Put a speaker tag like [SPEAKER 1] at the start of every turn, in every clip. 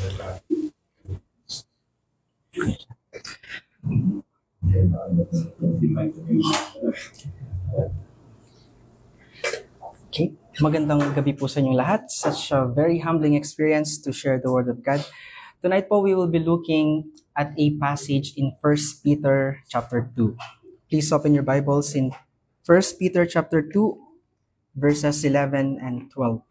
[SPEAKER 1] Okay, magandang gabi po sa inyong lahat. Such a very humbling experience to share the Word of God. Tonight po, we will be looking at a passage in 1 Peter chapter 2. Please open your Bibles in 1 Peter chapter 2, verses 11 and 12.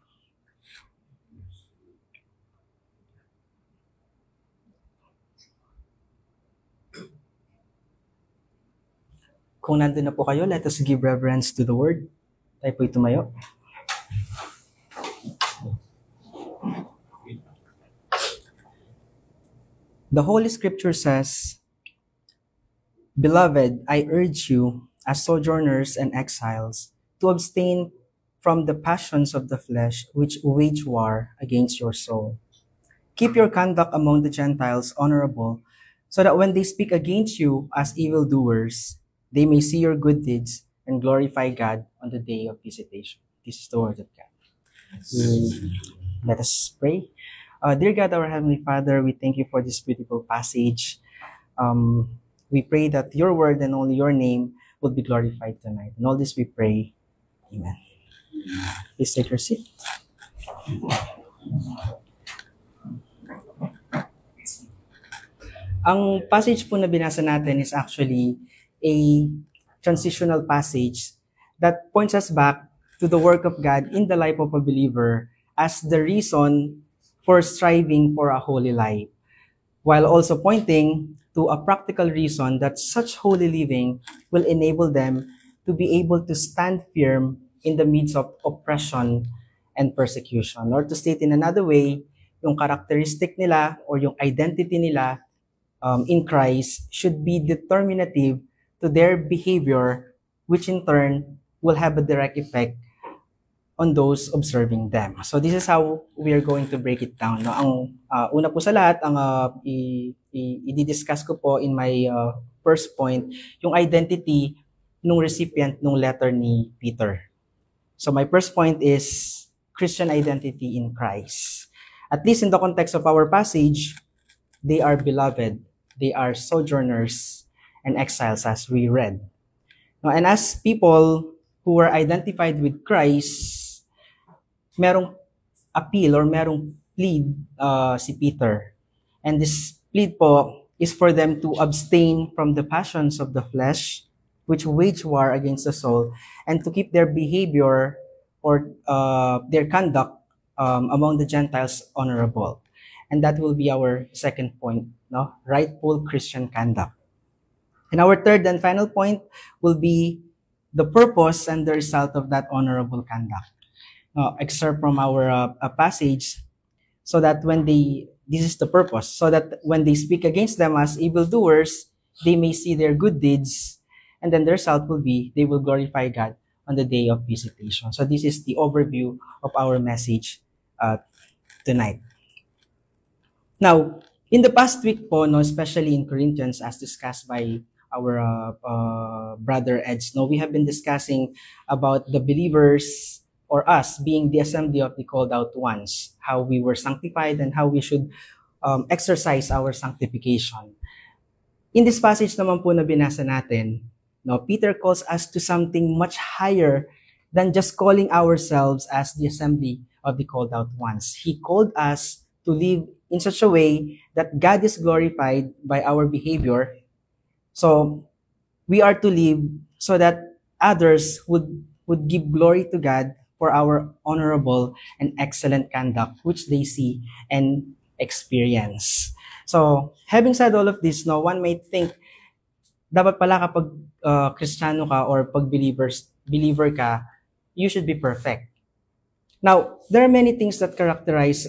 [SPEAKER 1] Kung nandun na po kayo, let us give reverence to the Word. Tayo po'y tumayo. The Holy Scripture says, "Beloved, I urge you, as sojourners and exiles, to abstain from the passions of the flesh which wage war against your soul. Keep your conduct among the Gentiles honorable, so that when they speak against you as evildoers, they may see your good deeds and glorify God on the day of visitation." This is the word of God. Let us pray. Dear God, our Heavenly Father, we thank you for this beautiful passage. We pray that your word and only your name will be glorified tonight. And all this we pray. Amen. Please take your seat. Ang passage po na binasa natin is actually a transitional passage that points us back to the work of God in the life of a believer as the reason for striving for a holy life, while also pointing to a practical reason that such holy living will enable them to be able to stand firm in the midst of oppression and persecution. Or to state in another way, yung characteristic nila or yung identity nila in Christ should be determinative to their behavior, which in turn will have a direct effect on those observing them. So this is how we are going to break it down. No? Ang una po sa lahat, ang i-discuss ko po in my first point, yung identity ng recipient ng letter ni Peter. So my first point is Christian identity in Christ. At least in the context of our passage, they are beloved, they are sojourners and exiles, as we read. Now, and as people who were identified with Christ, merong appeal or merong plead si Peter. And this plead po is for them to abstain from the passions of the flesh, which wage war against the soul, and to keep their behavior or their conduct among the Gentiles honorable. And that will be our second point, no? Rightful Christian conduct. And our third and final point will be the purpose and the result of that honorable conduct. Excerpt from our passage, so that this is the purpose, so that when they speak against them as evildoers, they may see their good deeds, and then the result will be they will glorify God on the day of visitation. So this is the overview of our message tonight. Now, in the past week po, no, especially in Corinthians, as discussed by our brother Ed Snow, we have been discussing about the believers or us being the assembly of the called out ones, how we were sanctified and how we should exercise our sanctification. In this passage naman po na binasa natin, no, Peter calls us to something much higher than just calling ourselves as the assembly of the called out ones. He called us to live in such a way that God is glorified by our behavior. So we are to live so that others would give glory to God for our honorable and excellent conduct, which they see and experience. So, having said all of this, no, one might think, dapat pala kapag Kristiyano ka or pag believer ka, you should be perfect. Now, there are many things that characterize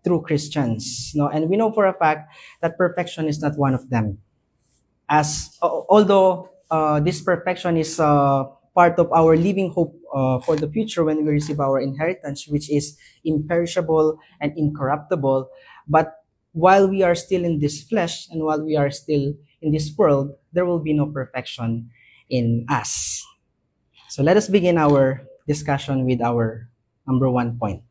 [SPEAKER 1] true Christians, no, and we know for a fact that perfection is not one of them. Although this perfection is part of our living hope for the future when we receive our inheritance, which is imperishable and incorruptible. But while we are still in this flesh and while we are still in this world, there will be no perfection in us. So let us begin our discussion with our number one point.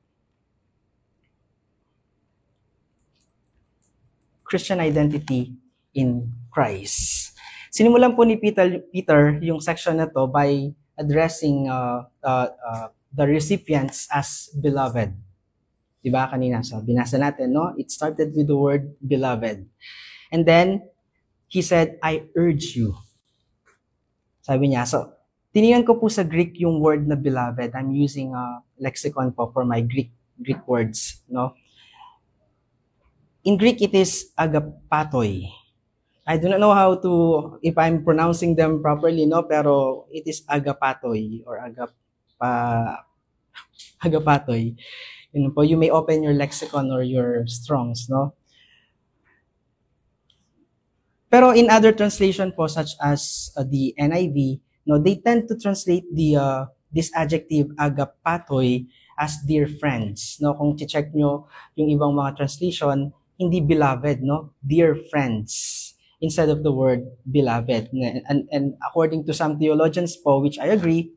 [SPEAKER 1] Christian identity in Christ. Sinimulan po ni Peter yung section na to by addressing the recipients as beloved. Diba kanina? So, binasa natin, no? It started with the word beloved. And then, he said, I urge you. Sabi niya, so, tinignan ko po sa Greek yung word na beloved. I'm using a lexicon po for my Greek words, no? In Greek, it is agapatoy. I do not know if I'm pronouncing them properly, no? Pero it is agapatoy or agapatoy. Yun po, you may open your lexicon or your Strongs, no? Pero in other translation po, such as the NIV, no, they tend to translate this adjective agapatoy as dear friends, no? Kung check nyo yung ibang mga translation, hindi beloved, no? Dear friends, instead of the word beloved. And according to some theologians po, which I agree,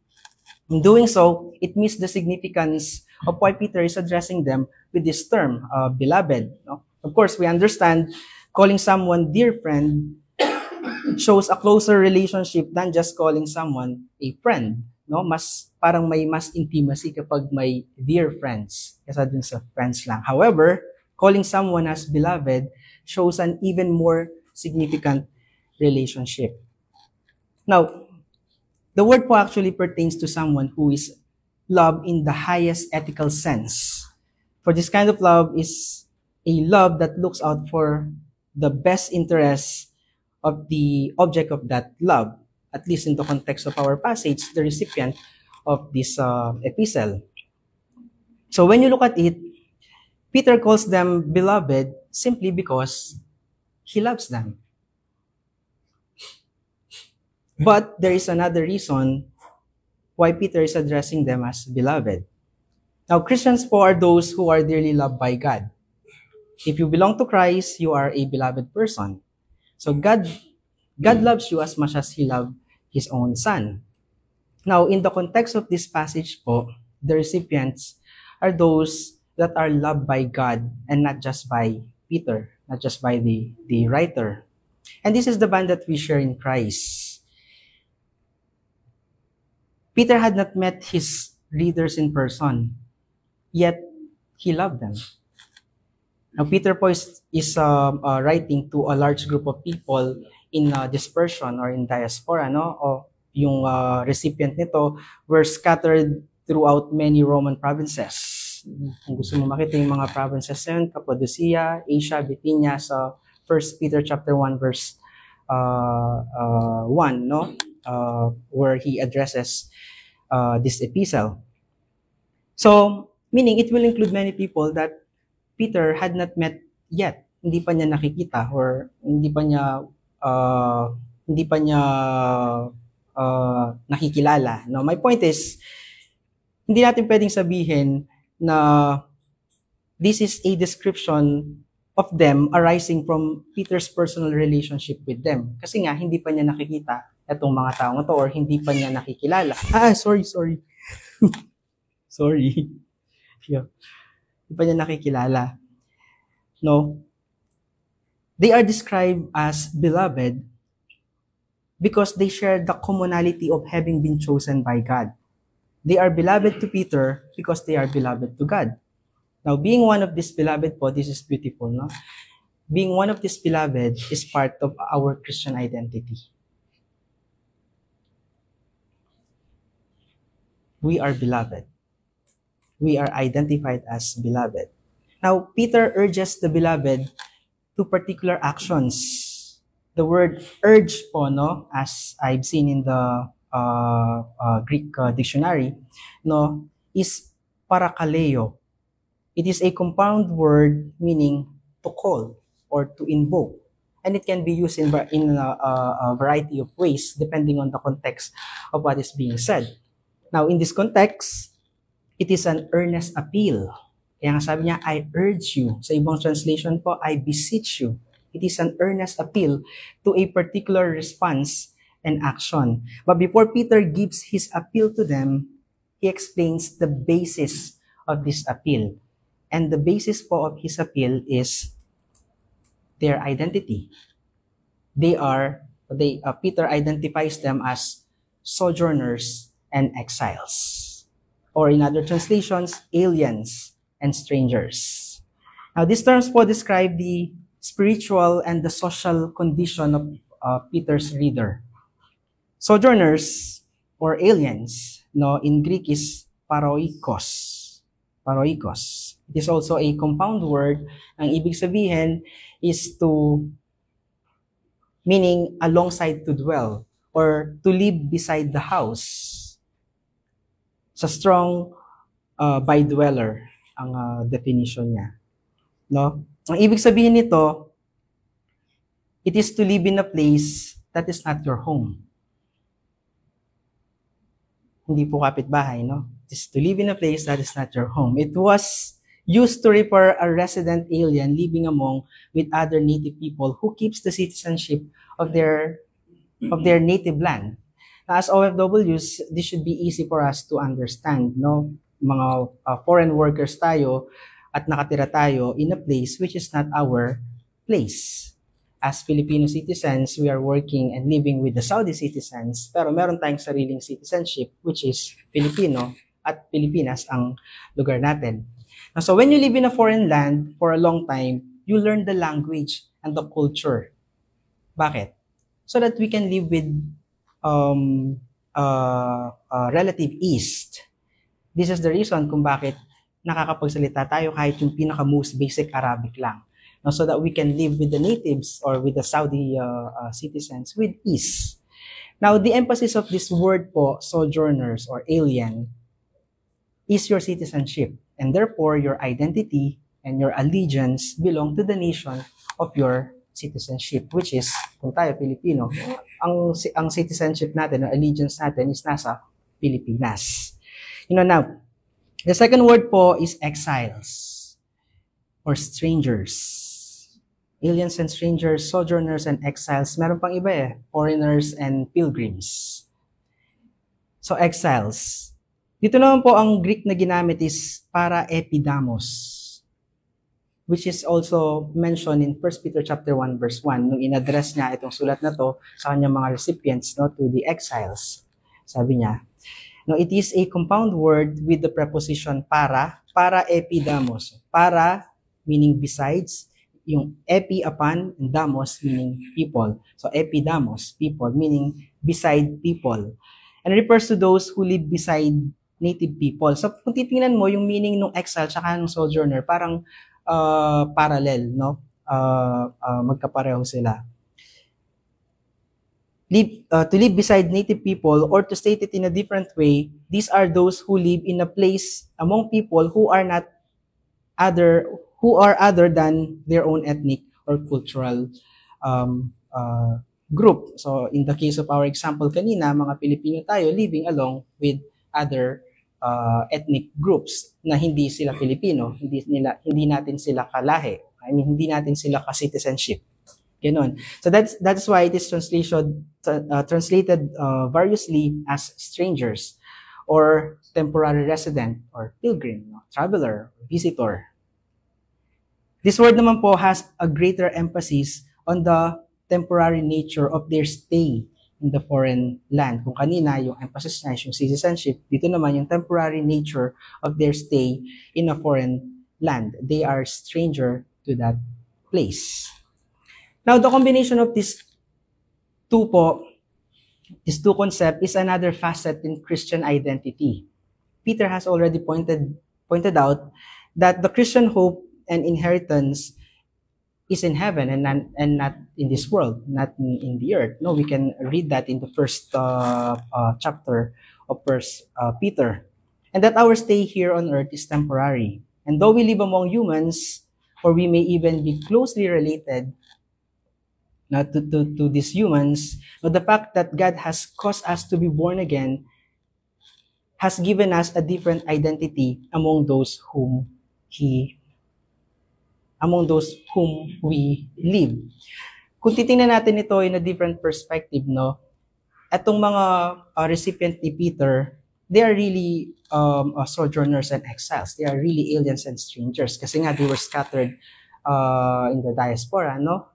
[SPEAKER 1] in doing so, it missed the significance of why Peter is addressing them with this term, beloved, no? Of course, we understand calling someone dear friend shows a closer relationship than just calling someone a friend, no? Parang may mas intimacy kapag may dear friends kaysa dun sa friends lang. However, calling someone as beloved shows an even more significant relationship. Now, the word po actually pertains to someone who is loved in the highest ethical sense. For this kind of love is a love that looks out for the best interests of the object of that love, at least in the context of our passage, the recipient of this epistle. So when you look at it, Peter calls them beloved simply because he loves them. But there is another reason why Peter is addressing them as beloved. Now, Christians po are those who are dearly loved by God. If you belong to Christ, you are a beloved person. So God loves you as much as He loved His own Son. Now, in the context of this passage po, the recipients are those that are loved by God and not just by Peter, not just by the writer. And this is the bond that we share in Christ. Peter had not met his readers in person, yet he loved them. Now, Peter po is writing to a large group of people in dispersion or in diaspora, no? O yung recipient nito were scattered throughout many Roman provinces. Kung gusto mo makita yung mga provinces yun, Cappadocia, Asia, Bithynia, sa 1 Peter chapter 1 verse 1, no? Where he addresses this epistle. So, meaning it will include many people that Peter had not met yet. Hindi pa niya nakikita or hindi pa niya nakikilala. No, my point is, hindi natin pwedeng sabihin na this is a description of them arising from Peter's personal relationship with them. Kasi nga, hindi pa niya nakikita itong mga taong ito or hindi pa niya nakikilala. Sorry. Sorry. Yeah. Hindi pa niya nakikilala. No? They are described as beloved because they share the commonality of having been chosen by God. They are beloved to Peter because they are beloved to God. Now, being one of these beloved po, this is beautiful, no? Being one of these beloved is part of our Christian identity. We are beloved. We are identified as beloved. Now, Peter urges the beloved to particular actions. The word urge po, no, as I've seen in the Greek dictionary, no, is parakaleo. It is a compound word meaning to call or to invoke. And it can be used in a variety of ways depending on the context of what is being said. Now, in this context, it is an earnest appeal. Kaya nga sabi niya, I urge you. Sa ibang translation po, I beseech you. It is an earnest appeal to a particular response and action. But before Peter gives his appeal to them, he explains the basis of this appeal. And the basis po of his appeal is their identity. Peter identifies them as sojourners and exiles, or in other translations, aliens and strangers. Now, these terms po describe the spiritual and the social condition of Peter's reader. Sojourners or aliens, no, in Greek is paroikos. Paroikos. It is also a compound word. Ang ibig sabihin is to, meaning alongside to dwell, or to live beside the house. Sa strong by dweller ang definition niya. No? Ang ibig sabihin nito, it is to live in a place that is not your home. Hindi po kapitbahay, no? It is to live in a place that is not your home. It was used to refer a resident alien living among with other native people who keeps the citizenship of their native land. As OFWs, this should be easy for us to understand, no? Mga foreign workers tayo at nakatira tayo in a place which is not our place. As Filipino citizens, we are working and living with the Saudi citizens, pero meron tayong sariling citizenship, which is Filipino, at Pilipinas ang lugar natin. Now, so when you live in a foreign land for a long time, you learn the language and the culture. Bakit? So that we can live with relative ease. This is the reason kung bakit nakakapagsalita tayo kahit yung pinaka-most basic Arabic lang. No, so that we can live with the natives or with the Saudi citizens with ease. Now, the emphasis of this word po, sojourners or alien, is your citizenship. And therefore, your identity and your allegiance belong to the nation of your citizenship, which is, kung tayo Pilipino, ang citizenship natin, ang allegiance natin is nasa Pilipinas. Now, the second word po is exiles or strangers. Aliens and strangers, sojourners and exiles. Meron pang iba foreigners and pilgrims. So, exiles. Dito naman po ang Greek na ginamit is para epidamos, which is also mentioned in 1 Peter chapter 1 verse 1 nung in-address niya itong sulat na to sa kanyang mga recipients, no, to the exiles. Sabi niya, no, it is a compound word with the preposition para epidamos. Para meaning besides, yung epi upon, and damos meaning people. So epidamos, people, meaning beside people. And refers to those who live beside native people. So kung titingnan mo yung meaning ng exile tsaka ng sojourner, parang parallel, no? Magkapareho sila. To live beside native people, or to state it in a different way, these are those who live in a place among people who are other than their own ethnic or cultural group. So in the case of our example kanina, mga Pilipino tayo living along with other ethnic groups na hindi sila Pilipino, hindi natin sila kalahi. I mean, hindi natin sila ka-citizenship. Ganon. So that's why it is translated variously as strangers or temporary resident or pilgrim, traveler, visitor. This word naman po has a greater emphasis on the temporary nature of their stay in the foreign land. Kung kanina, yung emphasis niya yung citizenship, dito naman yung temporary nature of their stay in a foreign land. They are stranger to that place. Now, the combination of these two concepts is another facet in Christian identity. Peter has already pointed out that the Christian hope and inheritance is in heaven and not in this world, not in the earth. No, we can read that in the first chapter of Peter. And that our stay here on earth is temporary. And though we live among humans, or we may even be closely related to these humans, but the fact that God has caused us to be born again has given us a different identity among those whom we live. Kung titingnan natin ito in a different perspective, no, etong mga recipient ni Peter, they are really sojourners and exiles. They are really aliens and strangers kasi nga they were scattered in the diaspora, no?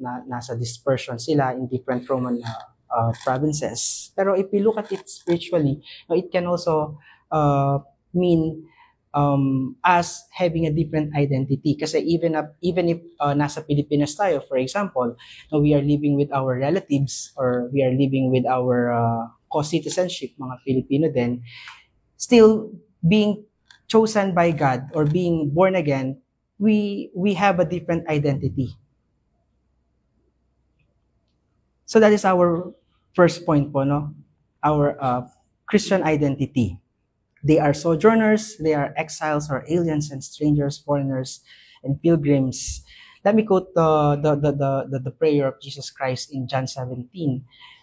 [SPEAKER 1] Nasa dispersion sila in different Roman provinces. Pero if we look at it spiritually, it can also mean us having a different identity. Kasi even if nasa Pilipinas tayo, for example, we are living with our relatives or we are living with our co-citizenship, mga Filipino din, still being chosen by God or being born again, we have a different identity. So that is our first point po, no? Our Christian identity. They are sojourners, they are exiles or aliens and strangers, foreigners and pilgrims. Let me quote the prayer of Jesus Christ in John 17.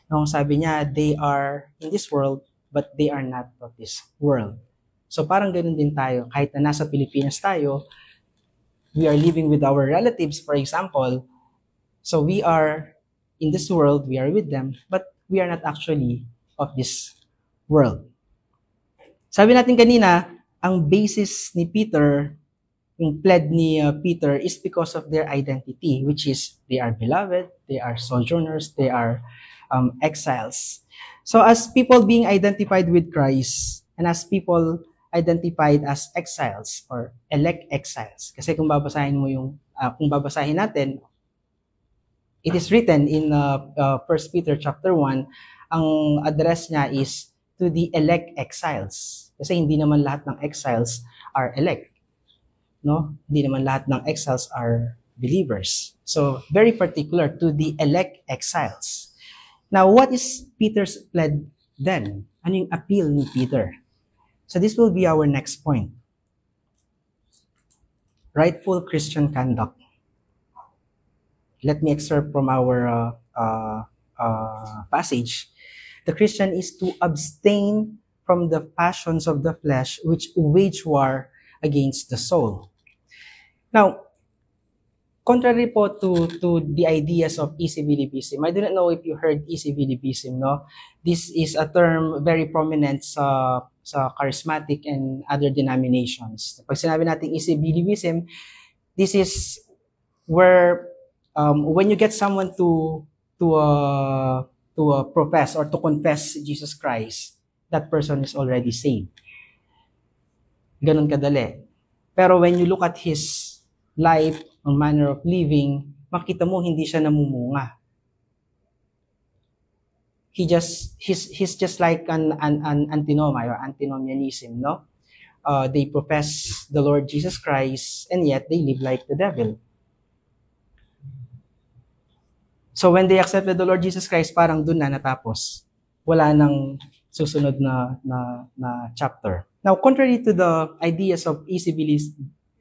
[SPEAKER 1] Nung sabi niya, they are in this world, but they are not of this world. So parang ganun din tayo. Kahit na nasa Pilipinas tayo, we are living with our relatives, for example. So we are in this world, we are with them, but we are not actually of this world. Sabi natin kanina, ang basis ni Peter, yung pled ni Peter is because of their identity, which is they are beloved, they are sojourners, they are exiles. So as people being identified with Christ, and as people identified as exiles or elect exiles, kasi kung babasahin mo yung, kung babasahin natin, it is written in 1 Peter chapter 1, ang address niya is to the elect exiles. Kasi hindi naman lahat ng exiles are elect. No? Hindi naman lahat ng exiles are believers. So, very particular to the elect exiles. Now, what is Peter's pled then? Ano yung appeal ni Peter? So, this will be our next point. Rightful Christian conduct. Let me excerpt from our passage. The Christian is to abstain from the passions of the flesh which wage war against the soul. Now, contrary po to the ideas of easy believism, I do not know if you heard easy believism, no? This is a term very prominent sa charismatic and other denominations. Pag sinabi natin easy believism, this is where when you get someone to profess or to confess Jesus Christ, that person is already saved. Ganun kadali. Pero when you look at his life or manner of living, makita mo hindi siya namumunga. He's just like an antinomia or antinomianism, no? They profess the Lord Jesus Christ and yet they live like the devil. So when they accepted the Lord Jesus Christ, parang dun na natapos. Wala nang susunod na chapter. Now, contrary to the ideas of easy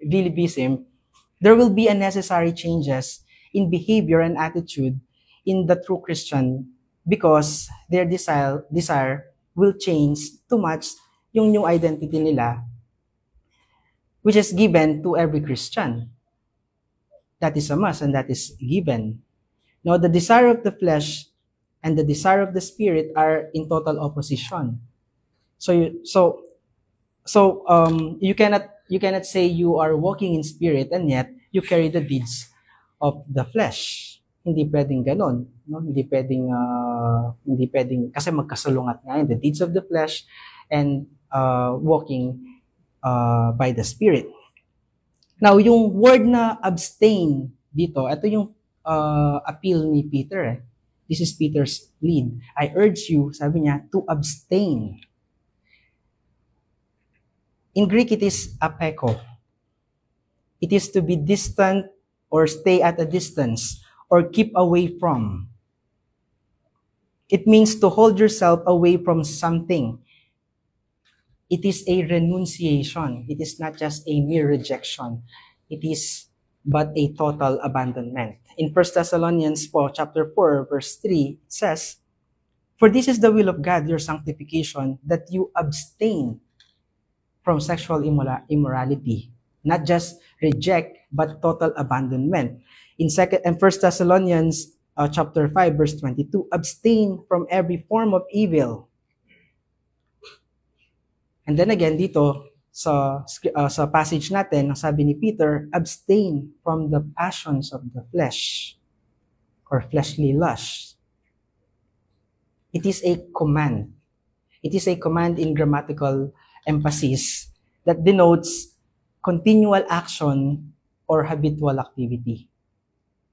[SPEAKER 1] believism, there will be unnecessary changes in behavior and attitude in the true Christian because their desire will change to match yung new identity nila, which is given to every Christian. That is a must and that is given. Now, the desire of the flesh and the desire of the spirit are in total opposition. So you cannot say you are walking in spirit and yet you carry the deeds of the flesh. Hindi pwedeng ganon, no? Hindi pwedeng kasi magkasalungat nga yun, the deeds of the flesh and walking by the spirit. Now, yung word na abstain dito, ito yung appeal ni Peter. This is Peter's lead. I urge you, sabi niya, to abstain. In Greek, it is apeko. It is to be distant or stay at a distance or keep away from. It means to hold yourself away from something. It is a renunciation. It is not just a mere rejection. It is but a total abandonment. In 1 Thessalonians chapter 4, verse 3, it says, "For this is the will of God, your sanctification, that you abstain from sexual immorality." Not just reject, but total abandonment. In 1 Thessalonians chapter 5, verse 22, "Abstain from every form of evil." And then again, dito, sa passage natin, ang sabi ni Peter, abstain from the passions of the flesh or fleshly lust. It is a command. It is a command in grammatical emphasis that denotes continual action or habitual activity.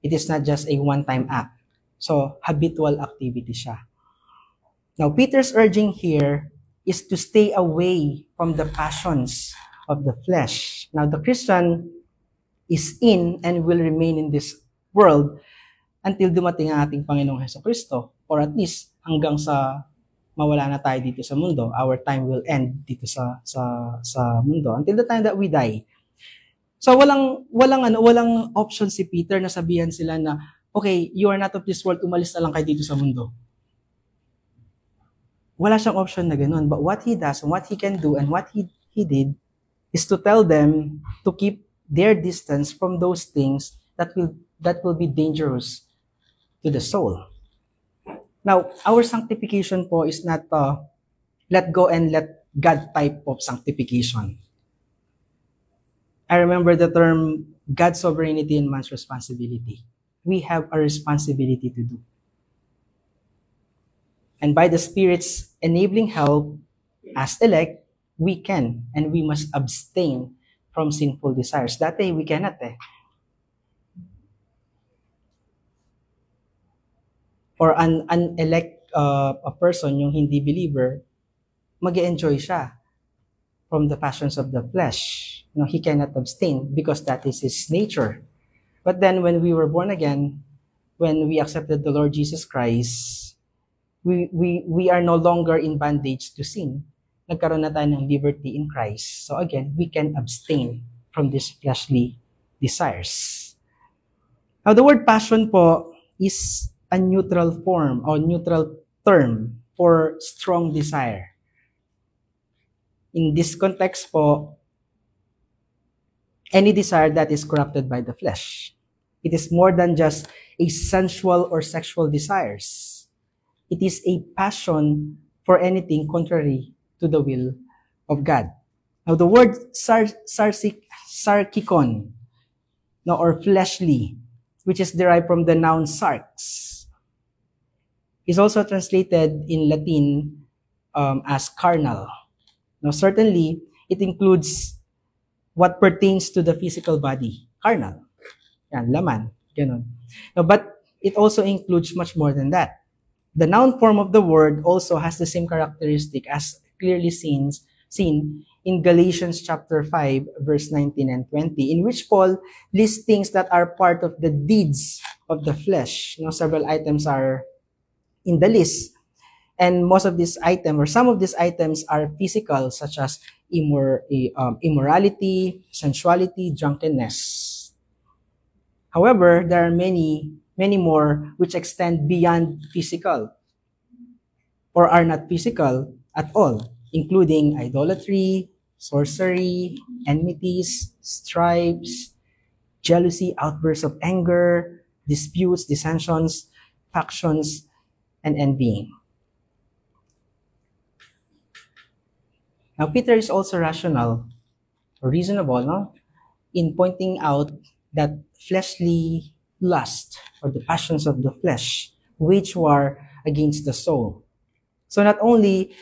[SPEAKER 1] It is not just a one-time act. So, habitual activity siya. Now, Peter's urging here is to stay away from the passions of the flesh. Now, the Christian is in and will remain in this world until dumating ang ating Panginoong Hesukristo, or at least hanggang sa mawala na tayo dito sa mundo. Our time will end dito sa mundo until the time that we die. So walang option si Peter na sabihan sila na, okay, you are not of this world, umalis na lang kayo dito sa mundo. Wala siyang option na ganun. But what he does and what he can do and what he did is to tell them to keep their distance from those things that will be dangerous to the soul. Now, our sanctification po is not let go and let God type of sanctification. I remember the term God's sovereignty and man's responsibility. We have a responsibility to do. And by the Spirit's enabling help, as elect, we can and we must abstain from sinful desires. Dati, we cannot Or an elect a person, yung hindi believer, mag-enjoy siya from the passions of the flesh. He cannot abstain because that is his nature. But then when we were born again, when we accepted the Lord Jesus Christ, we are no longer in bondage to sin. Nagkaroon na tayo ng liberty in Christ. So again, we can abstain from these fleshly desires. Now, the word passion po is a neutral form or neutral term for strong desire. In this context po, any desire that is corrupted by the flesh. It is more than just a sensual or sexual desires. It is a passion for anything contrary to the will of God. Now, the word sarkikon, or fleshly, which is derived from the noun sarx, is also translated in Latin as carnal. Now, certainly, it includes what pertains to the physical body, carnal. Yan, laman, ganun. Now, but it also includes much more than that. The noun form of the word also has the same characteristic as clearly seen in Galatians chapter 5, verse 19 and 20, in which Paul lists things that are part of the deeds of the flesh. Several items are in the list. And most of these items, or some of these items, are physical, such as immorality, sensuality, drunkenness. However, there are many more which extend beyond physical or are not physical at all, including idolatry, sorcery, enmities, strifes, jealousy, outbursts of anger, disputes, dissensions, factions, and envying. Now, Peter is also rational or reasonable, in pointing out that fleshly lust or the passions of the flesh wage war against the soul. So not only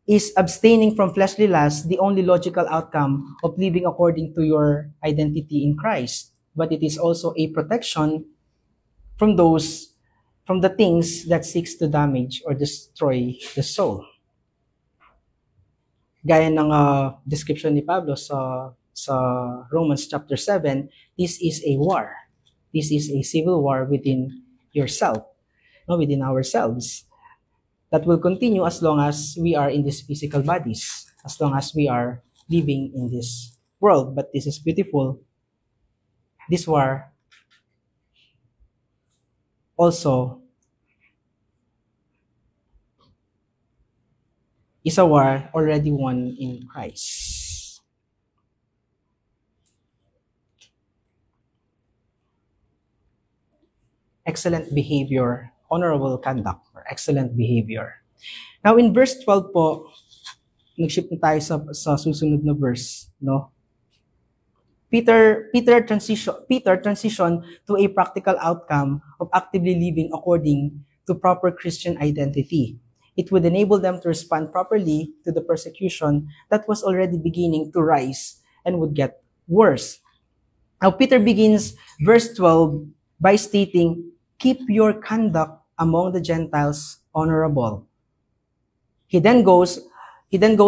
[SPEAKER 1] is abstaining from fleshly lust the only logical outcome of living according to your identity in Christ, but it is also a protection from the things that seeks to damage or destroy the soul. Gaya ng description ni Pablo sa Romans chapter 7, this is a war. This is a civil war within yourself, within ourselves, that will continue as long as we are in these physical bodies, as long as we are living in this world. But this is beautiful. This war also is a war already won in Christ. Excellent behavior, honorable conduct, or excellent behavior. Now in verse 12 po, nag-shift na tayo sa susunod na verse, no? Peter transition to a practical outcome of actively living according to proper Christian identity. It would enable them to respond properly to the persecution that was already beginning to rise and would get worse. Now, Peter begins verse 12 by stating, "Keep your conduct among the Gentiles honorable." He then goes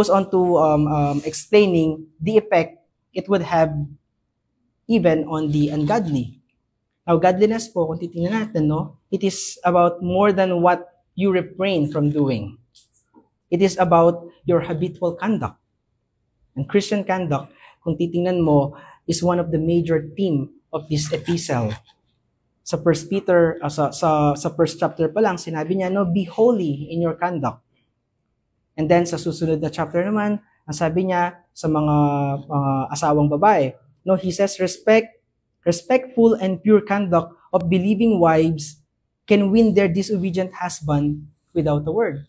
[SPEAKER 1] on to explaining the effect it would have even on the ungodly. Now, godliness po, kung titingnan natin, no, it is about more than what you refrain from doing. It is about your habitual conduct. And Christian conduct, kung titingnan mo, is one of the major theme of this epistle. Sa first chapter pa lang, sinabi niya, no, be holy in your conduct. And then sa susunod na chapter naman, ang sabi niya sa mga asawang babae, no, he says, respectful and pure conduct of believing wives can win their disobedient husband without a word.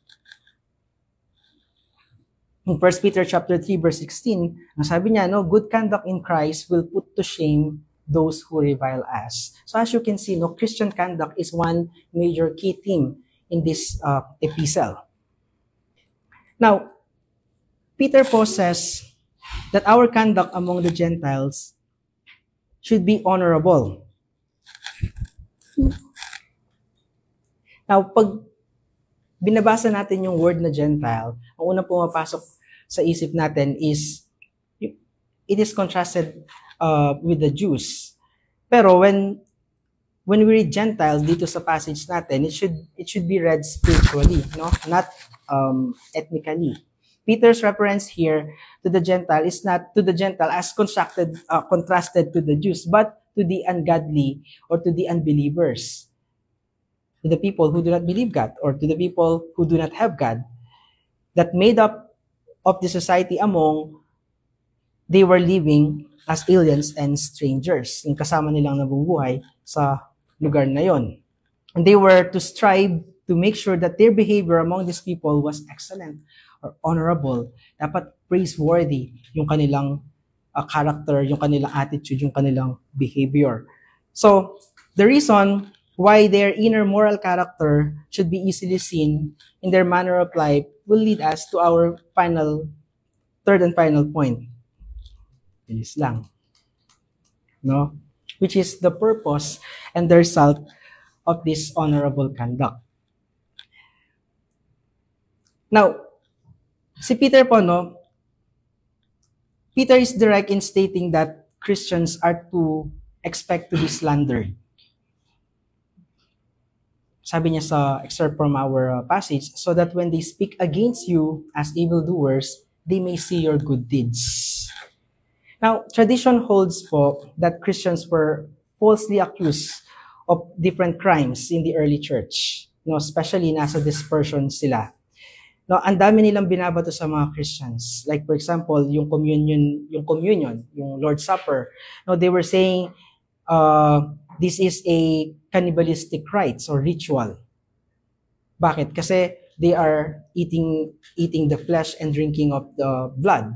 [SPEAKER 1] In 1 Peter chapter 3 verse 16, ang sabi niya, no, good conduct in Christ will put to shame those who revile us. So as you can see, no, Christian conduct is one major key theme in this epistle. Now, Peter po says that our conduct among the Gentiles should be honorable. Now, pag binabasa natin yung word na Gentile, ang unang pumapasok sa isip natin is, it is contrasted with the Jews. Pero when we read Gentiles dito sa passage natin, it should be read spiritually, no? Not ethnically. Peter's reference here to the Gentile is not to the Gentile as contrasted to the Jews, but to the ungodly or to the unbelievers, to the people who do not believe God or to the people who do not have God, that made up of the society among they were living as aliens and strangers. Yung kasama nilang nabubuhay sa lugar na yon. And they were to strive to make sure that their behavior among these people was excellent or honorable. Dapat praiseworthy yung kanilang character, yung kanilang attitude, yung kanilang behavior. So, the reason why their inner moral character should be easily seen in their manner of life will lead us to our third and final point. Bilis lang. No? Which is the purpose and the result of this honorable conduct. Now, si Peter po, no? Peter is direct in stating that Christians are to expect to be slandered. Sabi niya sa excerpt from our passage, so that when they speak against you as evildoers, they may see your good deeds. Now, tradition holds po that Christians were falsely accused of different crimes in the early church. No, especially nasa dispersion sila. No, ang dami nilang binabato sa mga Christians. Like for example, yung communion, yung Lord's Supper. No, they were saying this is a cannibalistic rites or ritual. Bakit? Kasi they are eating the flesh and drinking of the blood.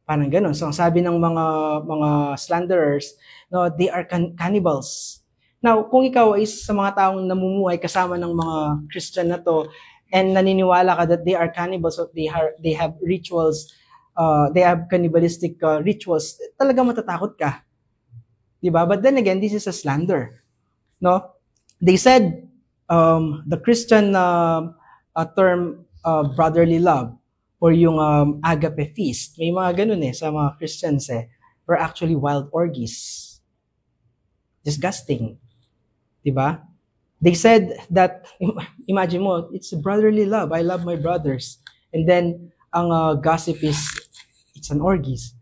[SPEAKER 1] Parang ganun. So ang sabi ng mga slanderers, no, they are cannibals. Now, kung ikaw ay sa mga taong namumuhay kasama ng mga Christian na to, and naniniwala ka that they are cannibals or they have rituals, they have cannibalistic rituals, talaga matatakot ka. Diba? But then again, this is a slander. No? They said the Christian term brotherly love or yung agape feast, may mga ganun sa mga Christians were actually wild orgies. Disgusting. Diba? They said that, imagine mo, it's a brotherly love. I love my brothers. And then, ang gossip is, it's an orgies.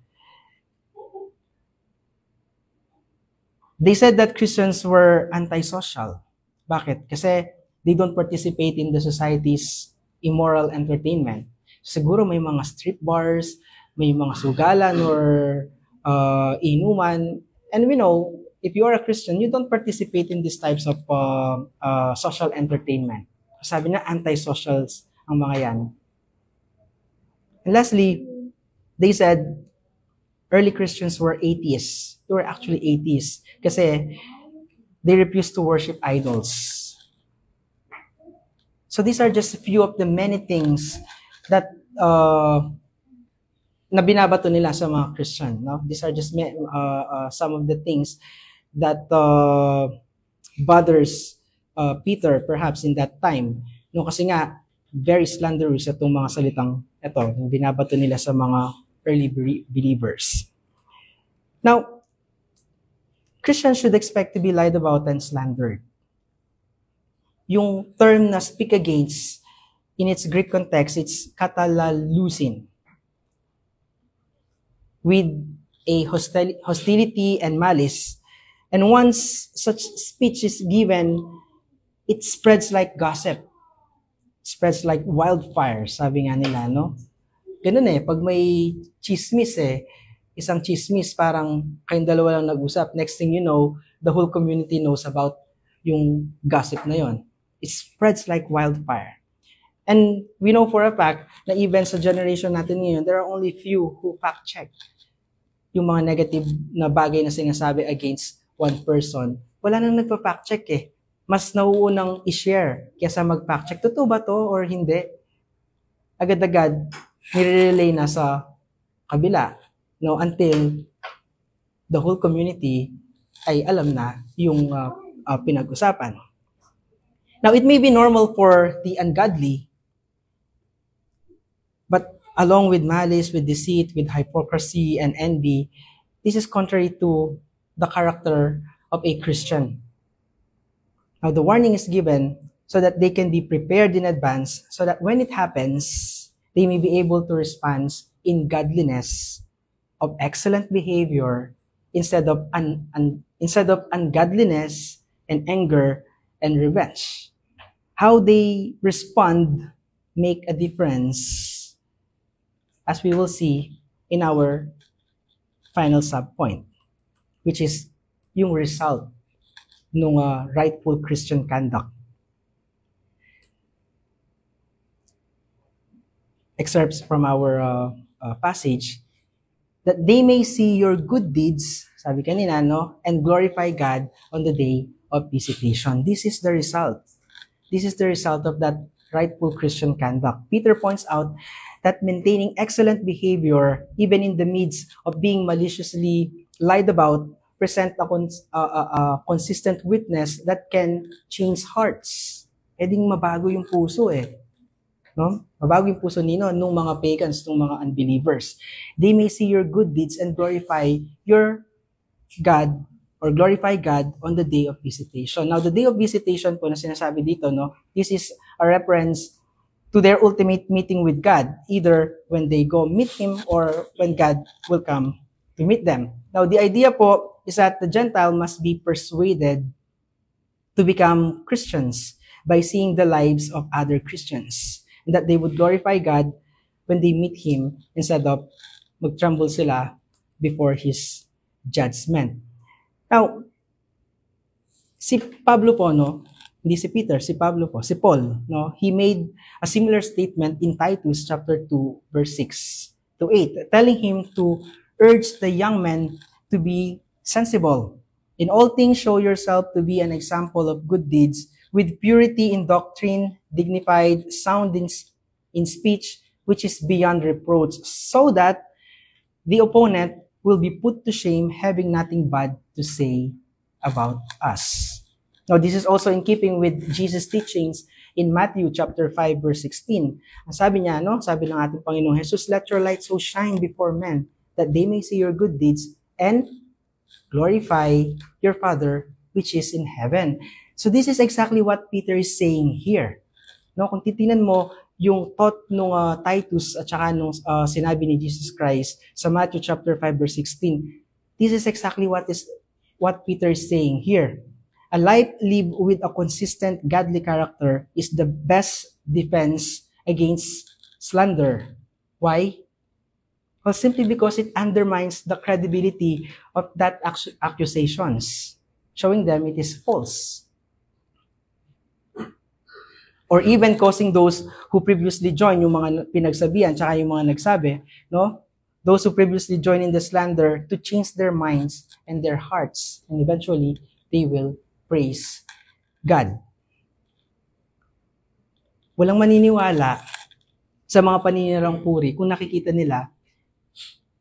[SPEAKER 1] They said that Christians were antisocial. Bakit? Kasi they don't participate in the society's immoral entertainment. Siguro may mga strip bars, may mga sugalan or inuman. And we know, if you are a Christian, you don't participate in these types of social entertainment. Sabi na, anti-socials ang mga yan. And lastly, they said early Christians were atheists. They were actually atheists kasi they refused to worship idols. So these are just a few of the many things that na binabato nila sa mga Christian. No? These are just some of the things that bothers Peter perhaps in that time. No, kasi nga, very slanderous itong mga salitang ito, yung binabato nila sa mga early believers. Now, Christians should expect to be lied about and slandered. Yung term na speak against, in its Greek context, it's katalalusin. With a hostility and malice. And once such speech is given, it spreads like gossip. Spreads like wildfire, sabi nga nila, no? Ganun pag may chismis isang chismis, parang kayong dalawa lang nag-usap. Next thing you know, the whole community knows about yung gossip na yon. It spreads like wildfire. And we know for a fact na even sa generation natin ngayon, there are only few who fact-check yung mga negative na bagay na sinasabi against one person. Wala nang nagpa-fact-check Mas nauunang i-share kaysa mag-fact-check. Totoo ba to or hindi? Agad-agad, nire-relay na sa kabila. No, until the whole community ay alam na yung pinag-usapan. Now, it may be normal for the ungodly, but along with malice, with deceit, with hypocrisy and envy, this is contrary to the character of a Christian. Now, the warning is given so that they can be prepared in advance, so that when it happens, they may be able to respond in godliness, of excellent behavior, instead of ungodliness and anger and revenge. How they respond make a difference, as we will see in our final subpoint, which is yung result ng rightful Christian conduct. Excerpts from our passage, that they may see your good deeds, sabi kanina, no, and glorify God on the day of visitation. This is the result. This is the result of that rightful Christian conduct. Peter points out that maintaining excellent behavior, even in the midst of being maliciously lied about, present a consistent witness that can change hearts. Pwedeng mabago yung puso No? Mabago yung puso nung mga pagans, nung mga unbelievers. They may see your good deeds and glorify your God, or glorify God on the day of visitation. Now, the day of visitation po na sinasabi dito, no, this is a reference to their ultimate meeting with God, either when they go meet Him or when God will come to meet them. Now, the idea po is that the Gentile must be persuaded to become Christians by seeing the lives of other Christians, and that they would glorify God when they meet Him instead of magtremble sila before His judgment. Now, si Pablo po, no, hindi si Peter, si Pablo po, si Paul, no, he made a similar statement in Titus chapter 2, verse 6 to 8, telling him to urge the young men to be sensible. In all things, show yourself to be an example of good deeds, with purity in doctrine, dignified, sound in speech, which is beyond reproach, so that the opponent will be put to shame, having nothing bad to say about us. Now, this is also in keeping with Jesus' teachings in Matthew chapter 5, verse 16. Ang sabi niya, no, sabi ng ating Panginoong Jesus, let your light so shine before men, that they may see your good deeds and glorify your Father which is in heaven. So this is exactly what Peter is saying here. No, kung titingnan mo yung thought nung Titus at saka nung sinabi ni Jesus Christ sa Matthew chapter 5 verse 16, this is exactly what Peter is saying here. A life lived with a consistent godly character is the best defense against slander. Why? Well, simply because it undermines the credibility of that accusations, showing them it is false. Or even causing those who previously joined, yung mga pinagsabihan, tsaka yung mga nagsabi, no? Those who previously joined in the slander to change their minds and their hearts. And eventually, they will praise God. Walang maniniwala sa mga paninirang puri kung nakikita nila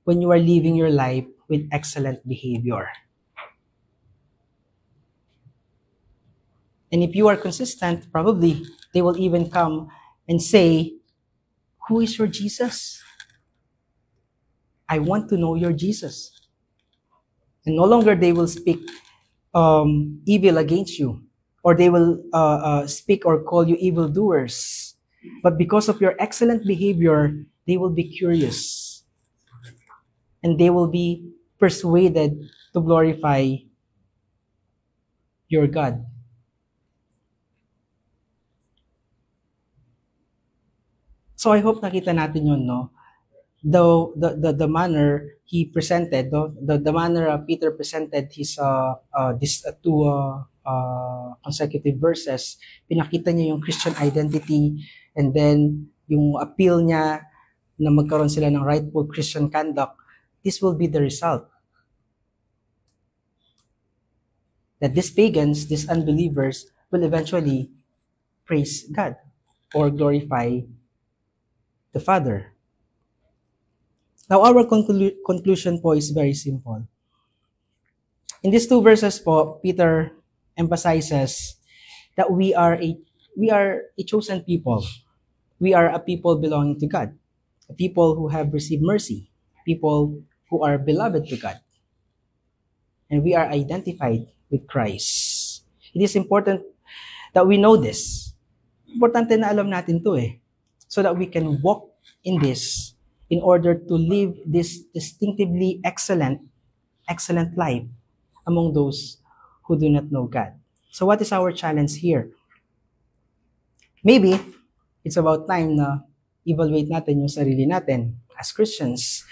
[SPEAKER 1] when you are living your life with excellent behavior. And if you are consistent, probably they will even come and say, "Who is your Jesus? I want to know your Jesus." And no longer they will speak evil against you, or they will speak or call you evildoers. But because of your excellent behavior, they will be curious. And they will be persuaded to glorify your God. So I hope nakita natin yun, no? The manner he presented, no? the manner Peter presented his this two consecutive verses, pinakita niya yung Christian identity, and then yung appeal niya na magkaroon sila ng rightful Christian conduct. This will be the result. That these pagans, these unbelievers, will eventually praise God or glorify the Father. Now, our conclusion po is very simple. In these two verses po, Peter emphasizes that we are a chosen people. We are a people belonging to God, a people who have received mercy, people who are beloved to God, and we are identified with Christ. It is important that we know this. Importante na alam natin to so that we can walk in this in order to live this distinctively excellent life among those who do not know God. So what is our challenge here? Maybe it's about time na evaluate natin yung sarili natin as Christians.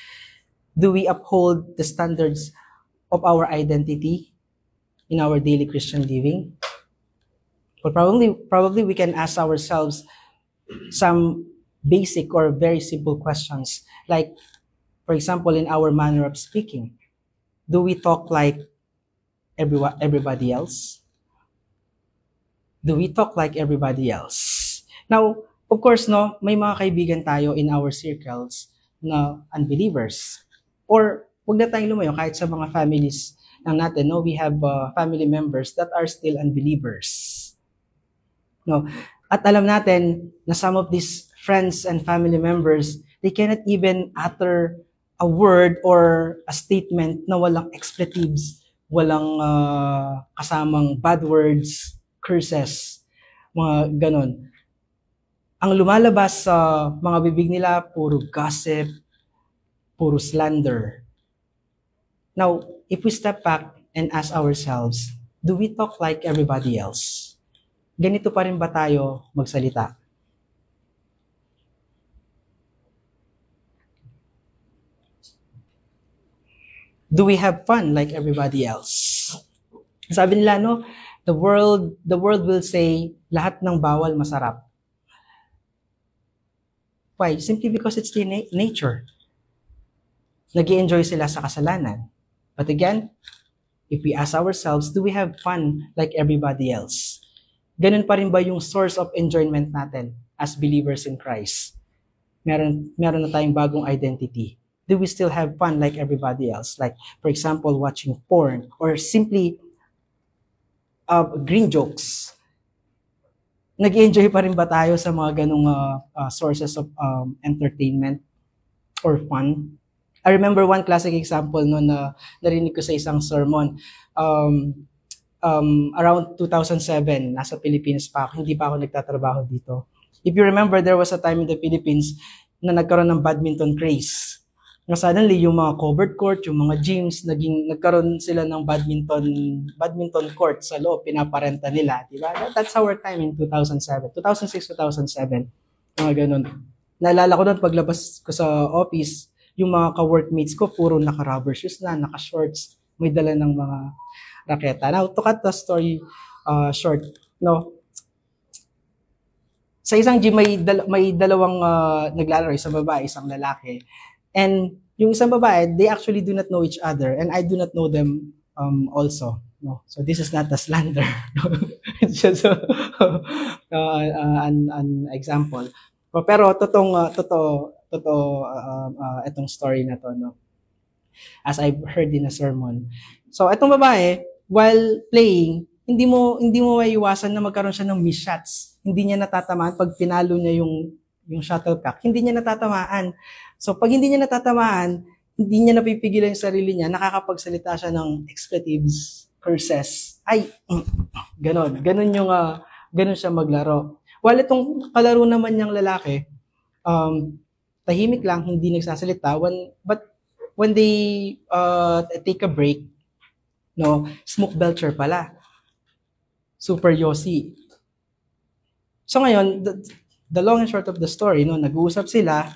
[SPEAKER 1] Do we uphold the standards of our identity in our daily Christian living? Well, probably we can ask ourselves some basic or very simple questions. Like, for example, in our manner of speaking, do we talk like everybody else? Do we talk like everybody else? Now, of course, no, may mga kaibigan tayo in our circles na unbelievers. Or, huwag na tayong lumayo, kahit sa mga families lang natin, no, we have family members that are still unbelievers. No, at alam natin na some of these friends and family members, they cannot even utter a word or a statement na walang expletives, walang kasamang bad words, curses, mga ganon. Ang lumalabas sa mga bibig nila, puro gossip, puro slander. Now, if we step back and ask ourselves, do we talk like everybody else? Ganito pa rin ba tayo magsalita? Do we have fun like everybody else? Sabi nila, no, the world will say, lahat ng bawal masarap. Why? Simply because it's their nature. Nag-i-enjoy sila sa kasalanan. But again, if we ask ourselves, do we have fun like everybody else? Ganun pa rin ba yung source of enjoyment natin as believers in Christ? Meron na tayong bagong identity. Do we still have fun like everybody else? Like, for example, watching porn or simply green jokes. Nag-enjoy pa rin ba tayo sa mga ganung sources of entertainment or fun? I remember one classic example no, na narinig ko sa isang sermon. Around 2007, nasa Philippines pa ako, hindi pa ako nagtatrabaho dito. If you remember, there was a time in the Philippines na nagkaroon ng badminton craze. Na suddenly, yung mga covered court, yung mga gyms, nagkaroon sila ng badminton court sa loob, pinaparenta nila, di ba? That's our time in 2007. 2006, 2007, mga ganun. Naalala ko doon, paglabas ko sa office, yung mga ka-workmates ko, puro naka-rubber shoes na, naka-shorts, may dala ng mga raketa. Now, to cut the story short, no, Sa isang gym, may dalawang naglalaro, isang babae, isang lalaki. And yung isang babae, they actually do not know each other, and I do not know them also. No, so this is not a slander. It's just an example. Pero totoo itong story na to, no? As I've heard in a sermon. So itong babae, while playing, hindi mo maiiwasan na magkaroon siya ng miss shots. Hindi niya natatamaan pag pinalo niya yung shuttlecock. Hindi niya natatamaan. So pag hindi niya natatamaan, hindi niya napipigilan yung sarili niya, nakakapagsalita siya ng expletives, curses. Ay, ganon. Ganon siya maglaro. While itong kalaro naman niyang lalaki, tahimik lang, hindi nagsasalita. But when they take a break, no, smoke belcher pala. Super Yossi. So ngayon, the long and short of the story, no, nag-uusap sila.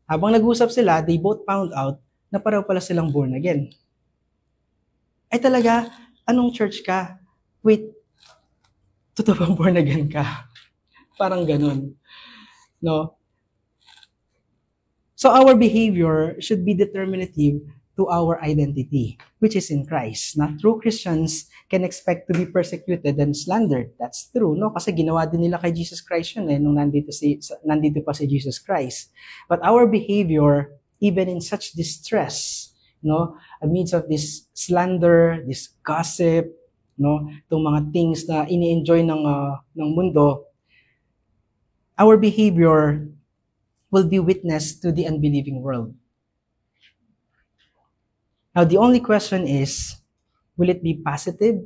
[SPEAKER 1] Habang nag-uusap sila, they both found out na pareho pala silang born again. Ay talaga, anong church ka? Wait, totoo bang born again ka? Parang ganun. No? So our behavior should be determinative to our identity, which is in Christ. Na true Christians can expect to be persecuted and slandered. That's true, no? Kasi ginawa din nila kay Jesus Christ yun nung nandito pa si Jesus Christ. But our behavior, even in such distress, no, amidst of this slander, this gossip, no, itong mga things na ini-enjoy ng mundo, our behavior will be witness to the unbelieving world. Now, the only question is, will it be positive,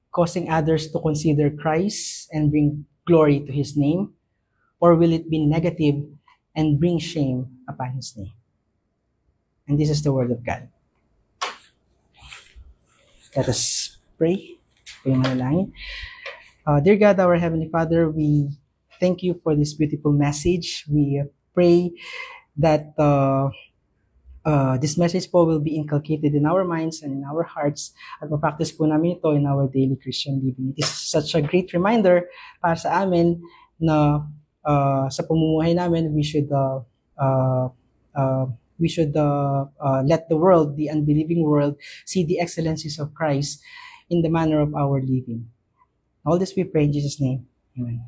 [SPEAKER 1] causing others to consider Christ and bring glory to His name? Or will it be negative and bring shame upon His name? And this is the Word of God. Let us pray. Dear God, our Heavenly Father, we thank you for this beautiful message. We pray that this message po will be inculcated in our minds and in our hearts at ma-practice po namin ito in our daily Christian living. It is such a great reminder para sa amin na sa pamumuhay namin, we should let the world, the unbelieving world, see the excellencies of Christ in the manner of our living. All this we pray in Jesus' name. Amen.